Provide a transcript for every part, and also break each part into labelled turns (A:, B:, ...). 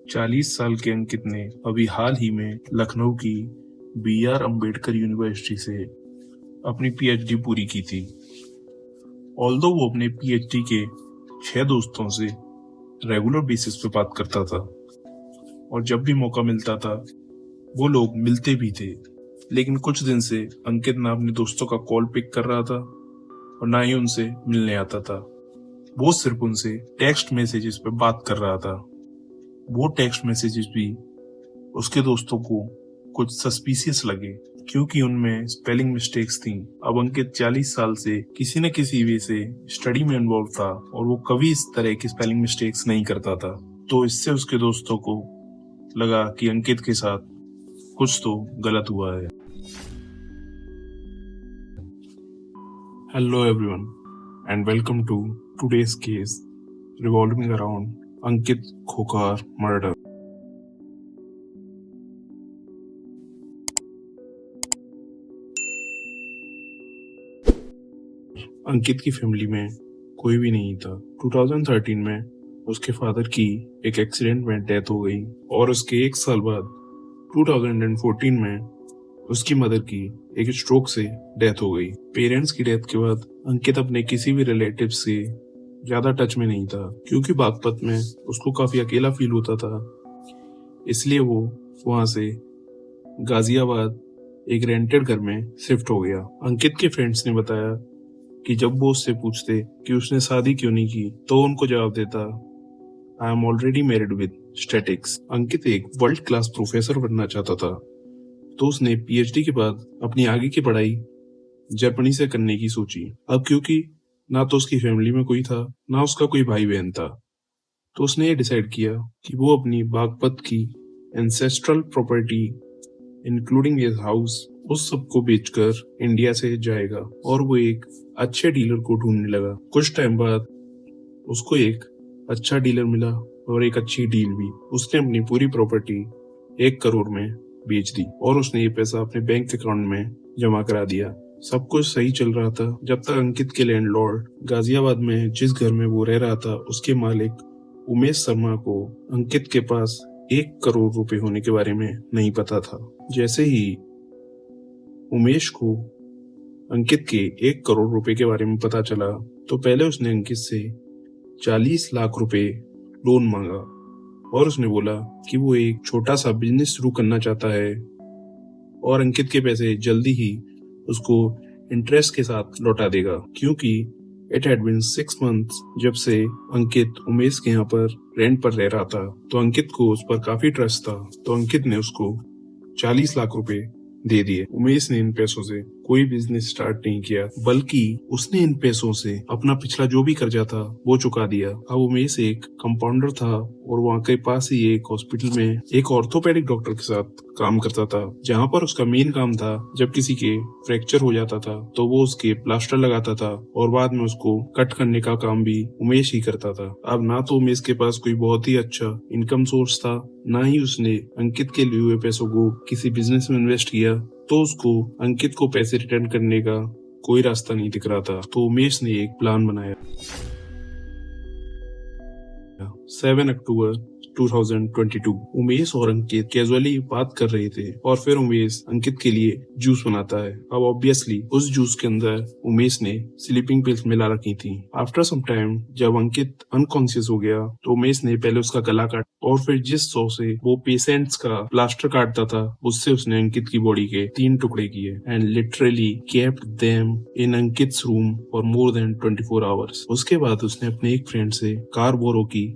A: 40 साल के अंकित ने अभी हाल ही में लखनऊ की बी.आर. अम्बेडकर यूनिवर्सिटी से अपनी पीएचडी पूरी की थी। ऑल्दो वो अपने पीएचडी के 6 दोस्तों से रेगुलर बेसिस पे बात करता था और जब भी मौका मिलता था वो लोग मिलते भी थे, लेकिन कुछ दिन से अंकित ना अपने दोस्तों का कॉल पिक कर रहा था और ना ही उनसे मिलने आता था। वो सिर्फ उनसे टेक्स्ट मैसेजेस पे बात कर रहा था। वो टेक्स्ट मैसेजेस भी उसके दोस्तों को कुछ सस्पिशियस लगे क्योंकि उनमें स्पेलिंग मिस्टेक्स थी। अब अंकित 40 साल से किसी न किसी वे से स्टडी में इन्वॉल्व था और वो कभी इस तरह की स्पेलिंग मिस्टेक्स नहीं करता था। तो इससे उसके दोस्तों को लगा कि अंकित के साथ कुछ तो गलत हुआ है। Hello everyone and welcome to today's case revolving around Ankit Khokar murder. Ankit की फैमिली में कोई भी नहीं था। 2013 में उसके फादर की एक एक्सीडेंट में डेथ हो गई और उसके 1 साल बाद 2014 में उसकी मदर की एक स्ट्रोक से डेथ हो गई। पेरेंट्स की डेथ के बाद अंकित अपने किसी भी रिलेटिव से ज्यादा टच में नहीं था क्योंकि बागपत में उसको काफी अकेला फील होता था। इसलिए वो वहां से गाजियाबाद एक रेंटेड घर में शिफ्ट हो गया। अंकित के फ्रेंड्स ने बताया कि जब वो उससे पूछते कि उसने शादी क्यों नहीं की तो उनको जवाब देता, I am already married with statics. Ankit एक वर्ल्ड क्लास प्रोफेसर बनना चाहता था, तो उसने पीएचडी के बाद अपनी आगे की पढ़ाई जर्मनी से करने की सोची। अब क्योंकि ना तो उसकी फैमिली में कोई था ना उसका कोई भाई बहन था, तो उसने ये डिसाइड किया कि वो अपनी बागपत की ancestral property including his house उस सबको बेचकर इंडिया से जाएगा और वो एक अच्छे डीलर को ढूंढने लगा। कुछ टाइम बाद उसको एक अच्छा डीलर मिला और एक अच्छी डील भी। उसने अपनी पूरी प्रॉपर्टी 1 करोड़ में बेच दी और उसने ये पैसा अपने बैंक अकाउंट में जमा करा दिया। सब कुछ सही चल रहा था जब तक अंकित के लैंडलॉर्ड गाजियाबाद में जिस घर में वो रह रहा था उसके मालिक उमेश शर्मा को अंकित के पास 1 करोड़ रुपए होने के बारे में नहीं पता था। जैसे ही उमेश को अंकित के 1 करोड़ रुपए के बारे में पता चला तो पहले उसने अंकित से 40 लाख रुपए लोन मांगा और उसने बोला कि वो एक छोटा सा बिजनेस शुरू करना चाहता है और अंकित के पैसे जल्दी ही उसको इंटरेस्ट के साथ लौटा देगा क्योंकि इट हैड बीन 6 months जब से अंकित उमेश के यहाँ पर रेंट पर रह रहा था। तो अंकित को उस पर काफी ट्रस्ट था, तो अंकित ने उसको 40 लाख रुपए दे दिए। उमेश ने इन पैसों से कोई बिजनेस स्टार्ट नहीं किया, बल्कि उसने इन पैसों से अपना पिछला जो भी कर्जा था वो चुका दिया। अब उमेश एक कंपाउंडर था और वहाँ के पास ही एक हॉस्पिटल में एक ऑर्थोपेडिक डॉक्टर के साथ काम करता था, जहाँ पर उसका मेन काम था जब किसी के फ्रैक्चर हो जाता था तो वो उसके प्लास्टर लगाता था और बाद में उसको कट करने का काम भी उमेश ही करता था। अब ना तो उमेश के पास कोई बहुत ही अच्छा इनकम सोर्स था, ना ही उसने अंकित के लिए हुए पैसों को किसी बिजनेस में इन्वेस्ट किया, तो उसको अंकित को पैसे रिटर्न करने का कोई रास्ता नहीं दिख रहा था। तो उमेश ने एक प्लान बनाया। 7 अक्टूबर 2022 उमेश और अंकित कैजुअली बात कर रहे थे और फिर उमेश अंकित के लिए जूस बनाता है। अब ऑब्वियसली उस जूस के अंदर उमेश ने स्लीपिंग पिल्स मिला रखी थी। आफ्टर सम टाइम जब अंकित अनकॉन्शियस हो गया तो उमेश ने पहले उसका गला काटा और फिर जिस सॉ से वो पेशेंट्स का प्लास्टर काटता था उससे उसने अंकित की बॉडी के 3 टुकड़े किए and literally kept them in Ankit's room for more than 24 hours. उसके बाद उसने अपने एक फ्रेंड से कार बोरो की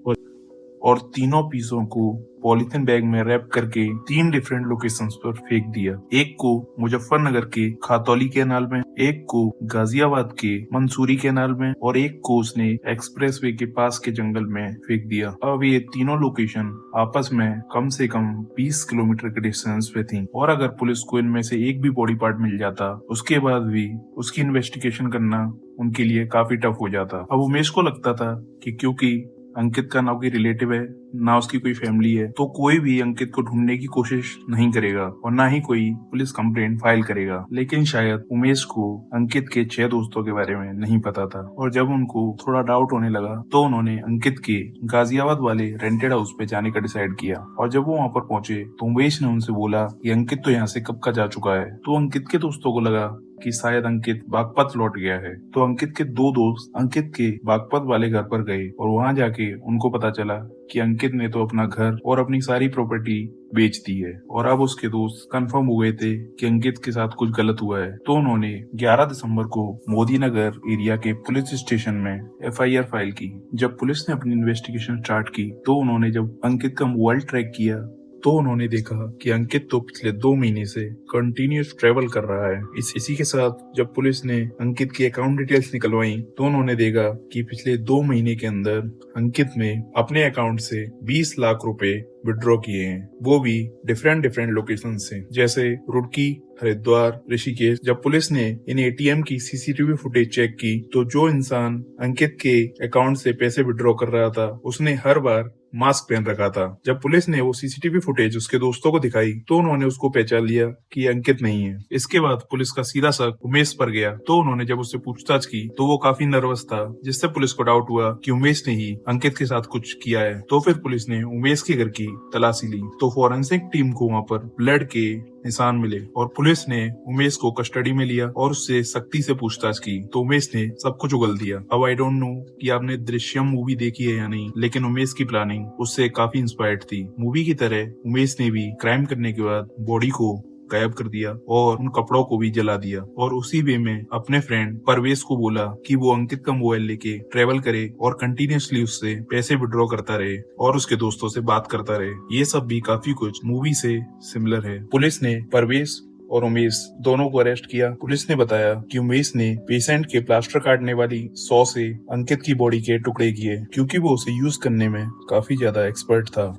A: और तीनों पीसों को पॉलीथिन बैग में रैप करके 3 डिफरेंट लोकेशंस पर फेंक दिया। एक को मुजफ्फरनगर के खातौली कैनाल में, एक को गाजियाबाद के मंसूरी कैनाल में और एक को उसने एक्सप्रेसवे के पास के जंगल में फेंक दिया। अब ये तीनों लोकेशन आपस में कम से कम 20 किलोमीटर के डिस्टेंस पे थी और अगर पुलिस को इनमें से एक भी बॉडी पार्ट मिल जाता उसके बाद भी उसकी इन्वेस्टिगेशन करना उनके लिए काफी टफ हो जाता। अब उमेश को लगता था कि क्योंकि अंकित का ना कोई रिलेटिव है, ना उसकी कोई फैमिली है, तो कोई भी अंकित को ढूंढने की कोशिश नहीं करेगा और ना ही कोई पुलिस कंप्लेंट फाइल करेगा। लेकिन शायद उमेश को अंकित के 6 दोस्तों के बारे में नहीं पता था और जब उनको थोड़ा डाउट होने लगा तो उन्होंने अंकित के गाजियाबाद वाले रेंटेड हाउस पे जाने का डिसाइड किया। और जब वो वहाँ पर पहुंचे तो उमेश ने उनसे बोला कि अंकित तो यहाँ से कब का जा चुका है। तो अंकित के दोस्तों को लगा कि शायद अंकित बागपत लौट गया है, तो अंकित के 2 दोस्त अंकित के बागपत वाले घर पर गए और वहां जाके उनको पता चला कि अंकित ने तो अपना घर और अपनी सारी प्रॉपर्टी बेच दी है और अब उसके दोस्त कंफर्म हो गए थे कि अंकित के साथ कुछ गलत हुआ है। तो उन्होंने 11 दिसंबर को मोदी नगर एरिया के पुलिस स्टेशन में FIR फाइल की। जब पुलिस ने अपनी इन्वेस्टिगेशन स्टार्ट की तो उन्होंने जब अंकित का मोबाइल ट्रैक किया तो उन्होंने देखा कि अंकित तो पिछले 2 महीने से कंटिन्यूस ट्रेवल कर रहा है। इसी के साथ जब पुलिस ने अंकित की अकाउंट डिटेल्स निकलवाई तो उन्होंने देखा कि पिछले 2 महीने के अंदर अंकित ने अपने अकाउंट से 20 लाख रुपए विड्रॉ किए हैं, वो भी डिफरेंट लोकेशन से, जैसे रुड़की, हरिद्वार, ऋषिकेश। जब पुलिस ने इन ATM की CCTV फुटेज चेक की तो जो इंसान अंकित के अकाउंट से पैसे विड्रॉ कर रहा था उसने हर बार मास्क पहन रखा था। जब पुलिस ने वो CCTV फुटेज उसके दोस्तों को दिखाई तो उन्होंने उसको पहचान लिया कि अंकित नहीं है। इसके बाद पुलिस का सीधा शक उमेश पर गया तो उन्होंने जब उससे पूछताछ की तो वो काफी नर्वस था, जिससे पुलिस को डाउट हुआ कि उमेश ने ही अंकित के साथ कुछ किया है। तो फिर पुलिस ने उमेश के घर की तलाशी ली तो फॉरेंसिक टीम को वहाँ पर ब्लड के निशान मिले और पुलिस ने उमेश को कस्टडी में लिया और उससे सख्ती से पूछताछ की तो उमेश ने सब कुछ उगल दिया। अब आई डोंट नो कि आपने दृश्यम मूवी देखी है या नहीं, लेकिन उमेश की प्लानिंग उससे काफी इंस्पायर्ड थी। मूवी की तरह उमेश ने भी क्राइम करने के बाद बॉडी को गायब कर दिया और उन कपड़ों को भी जला दिया और उसी वे में अपने फ्रेंड परवेश को बोला कि वो अंकित का मोबाइल लेके ट्रेवल करे और कंटिन्यूअसली उससे पैसे विड्रॉ करता रहे और उसके दोस्तों से बात करता रहे। ये सब भी काफी कुछ मूवी से सिमिलर है। पुलिस ने परवेश और उमेश दोनों को अरेस्ट किया। पुलिस ने बताया कि उमेश ने पेशेंट के प्लास्टर काटने वाली सॉ से अंकित की बॉडी के टुकड़े किए क्योंकि वो उसे यूज करने में काफी ज्यादा एक्सपर्ट था।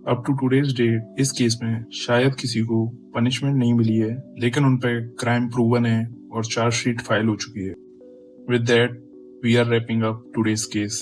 A: अप टू टुडेज डेट इस केस में शायद किसी को पनिशमेंट नहीं मिली है, लेकिन उन पर क्राइम प्रूवन है और चार्जशीट फाइल हो चुकी है। With that we are wrapping up today's case.